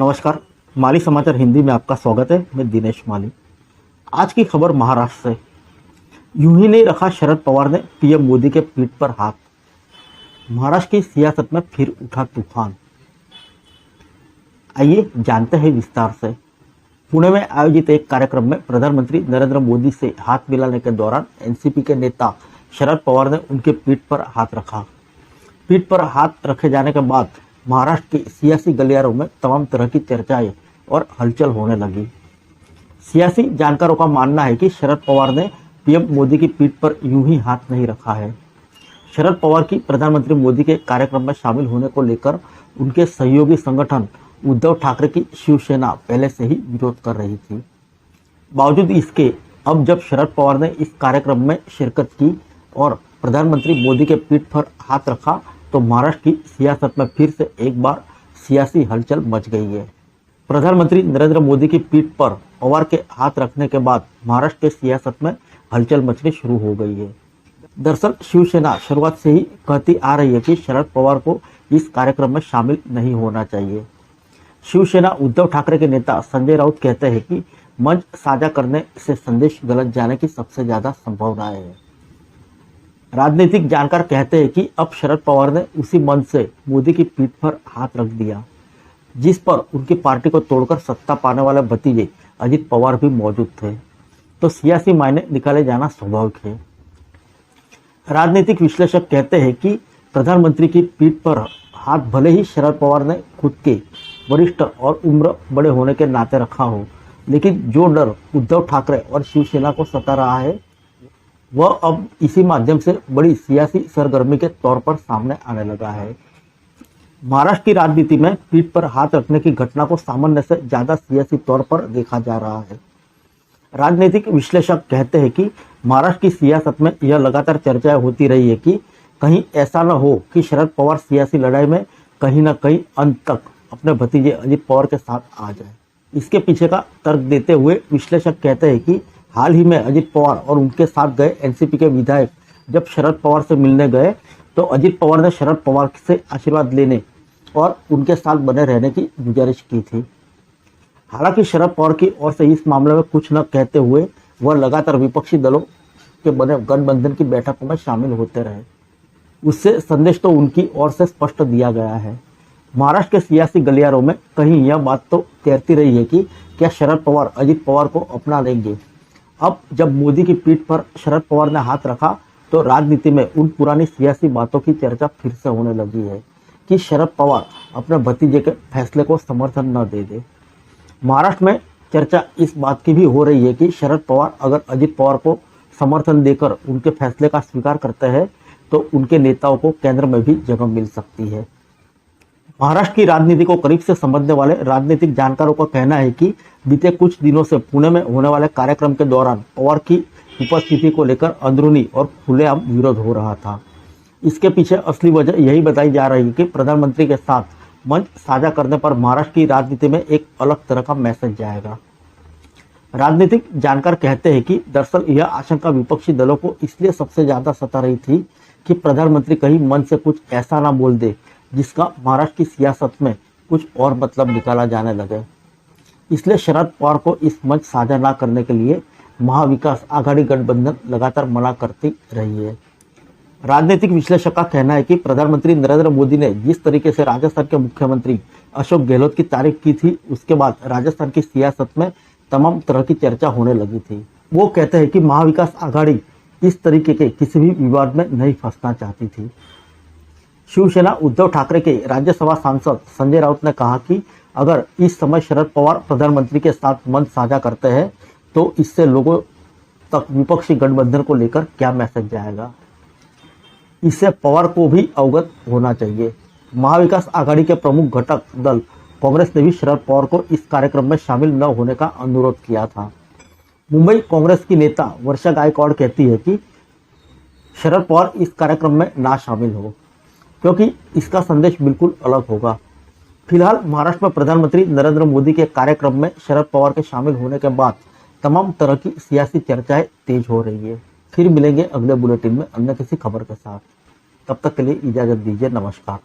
नमस्कार। माली समाचार हिंदी में आपका स्वागत है। मैं दिनेश माली। आज की खबर महाराष्ट्र से। यूं ही नहीं रखा शरद पवार ने पीएम मोदी के पीठ पर हाथ। महाराष्ट्र की सियासत में फिर उठा तूफान। आइए जानते हैं विस्तार से। पुणे में आयोजित एक कार्यक्रम में प्रधानमंत्री नरेंद्र मोदी से हाथ मिलाने के दौरान एनसीपी के नेता शरद पवार ने उनके पीठ पर हाथ रखा। पीठ पर हाथ रखे जाने के बाद महाराष्ट्र की सियासी गलियारों में तमाम तरह की चर्चाएं और हलचल होने लगी। सियासी जानकारों का मानना है कि शरद पवार ने पीएम मोदी की पीठ पर यूं ही हाथ नहीं रखा है। शरद पवार की प्रधानमंत्री मोदी के कार्यक्रम में शामिल होने को लेकर उनके सहयोगी संगठन उद्धव ठाकरे की शिवसेना पहले से ही विरोध कर रही थी। बावजूद इसके अब जब शरद पवार ने इस कार्यक्रम में शिरकत की और प्रधानमंत्री मोदी के पीठ पर हाथ रखा तो महाराष्ट्र की सियासत में फिर से एक बार सियासी हलचल मच गई है। प्रधानमंत्री नरेंद्र मोदी की पीठ पर पवार के हाथ रखने के बाद महाराष्ट्र के सियासत में हलचल मचनी शुरू हो गई है। दरअसल शिवसेना शुरुआत से ही कहती आ रही है कि शरद पवार को इस कार्यक्रम में शामिल नहीं होना चाहिए। शिवसेना उद्धव ठाकरे के नेता संजय राउत कहते हैं कि मंच साझा करने से संदेश गलत जाने की सबसे ज्यादा संभावना है। राजनीतिक जानकार कहते हैं कि अब शरद पवार ने उसी मंच से मोदी की पीठ पर हाथ रख दिया जिस पर उनकी पार्टी को तोड़कर सत्ता पाने वाले भतीजे अजित पवार भी मौजूद थे, तो सियासी मायने निकाले जाना स्वाभाविक है। राजनीतिक विश्लेषक कहते हैं कि प्रधानमंत्री की पीठ पर हाथ भले ही शरद पवार ने खुद के वरिष्ठ और उम्र बड़े होने के नाते रखा हो, लेकिन जो डर उद्धव ठाकरे और शिवसेना को सता रहा है वह अब इसी माध्यम से बड़ी सियासी सरगर्मी के तौर पर सामने आने लगा है। महाराष्ट्र की राजनीति में पीठ पर हाथ रखने की घटना को सामान्य से ज्यादा सियासी तौर पर देखा जा रहा है। राजनीतिक विश्लेषक कहते हैं कि महाराष्ट्र की सियासत में यह लगातार चर्चाएं होती रही है कि कहीं ऐसा न हो कि शरद पवार सियासी लड़ाई में कहीं न कहीं अंत तक अपने भतीजे अजित पवार के साथ आ जाए। इसके पीछे का तर्क देते हुए विश्लेषक कहते हैं कि हाल ही में अजित पवार और उनके साथ गए एनसीपी के विधायक जब शरद पवार से मिलने गए तो अजित पवार ने शरद पवार से आशीर्वाद लेने और उनके साथ बने रहने की गुजारिश की थी। हालांकि शरद पवार की ओर से इस मामले में कुछ न कहते हुए वह लगातार विपक्षी दलों के बने गठबंधन की बैठकों में शामिल होते रहे। उससे संदेश तो उनकी ओर से स्पष्ट दिया गया है। महाराष्ट्र के सियासी गलियारों में कहीं यह बात तो तैरती रही है कि क्या शरद पवार अजित पवार को अपना लेंगे। अब जब मोदी की पीठ पर शरद पवार ने हाथ रखा तो राजनीति में उन पुरानी सियासी बातों की चर्चा फिर से होने लगी है कि शरद पवार अपने भतीजे के फैसले को समर्थन न दे दे। महाराष्ट्र में चर्चा इस बात की भी हो रही है कि शरद पवार अगर अजित पवार को समर्थन देकर उनके फैसले का स्वीकार करते हैं तो उनके नेताओं को केंद्र में भी जगह मिल सकती है। महाराष्ट्र की राजनीति को करीब से समझने वाले राजनीतिक जानकारों का कहना है कि बीते कुछ दिनों से पुणे में होने वाले कार्यक्रम के दौरान पवार की उपस्थिति को लेकर अंदरूनी और खुलेआम विरोध हो रहा था। इसके पीछे असली वजह यही बताई जा रही है कि प्रधानमंत्री के साथ मंच साझा करने पर महाराष्ट्र की राजनीति में एक अलग तरह का मैसेज जाएगा। राजनीतिक जानकार कहते हैं कि दरअसल यह आशंका विपक्षी दलों को इसलिए सबसे ज्यादा सता रही थी कि प्रधानमंत्री कहीं मन से कुछ ऐसा ना बोल दे जिसका महाराष्ट्र की सियासत में कुछ और मतलब निकाला जाने लगे। इसलिए शरद पवार को इस मंच साझा ना करने के लिए महाविकास आघाड़ी गठबंधन लगातार मना करती रही है। राजनीतिक विश्लेषक का कहना है कि प्रधानमंत्री नरेंद्र मोदी ने जिस तरीके से राजस्थान के मुख्यमंत्री अशोक गहलोत की तारीफ की थी उसके बाद राजस्थान की सियासत में तमाम तरह की चर्चा होने लगी थी। वो कहते हैं कि महाविकास आघाड़ी इस तरीके के किसी भी विवाद में नहीं फंसना चाहती थी। शिवसेना उद्धव ठाकरे के राज्यसभा सांसद संजय राउत ने कहा कि अगर इस समय शरद पवार प्रधानमंत्री के साथ मंच साझा करते हैं तो इससे लोगों तक विपक्षी गठबंधन को लेकर क्या मैसेज जाएगा, इससे पवार को भी अवगत होना चाहिए। महाविकास आघाड़ी के प्रमुख घटक दल कांग्रेस ने भी शरद पवार को इस कार्यक्रम में शामिल न होने का अनुरोध किया था। मुंबई कांग्रेस की नेता वर्षा गायकवाड़ कहती है कि शरद पवार इस कार्यक्रम में ना शामिल हो क्योंकि इसका संदेश बिल्कुल अलग होगा। फिलहाल महाराष्ट्र में प्रधानमंत्री नरेंद्र मोदी के कार्यक्रम में शरद पवार के शामिल होने के बाद तमाम तरह की सियासी चर्चाएं तेज हो रही है। फिर मिलेंगे अगले बुलेटिन में अन्य किसी खबर के साथ। तब तक के लिए इजाजत दीजिए। नमस्कार।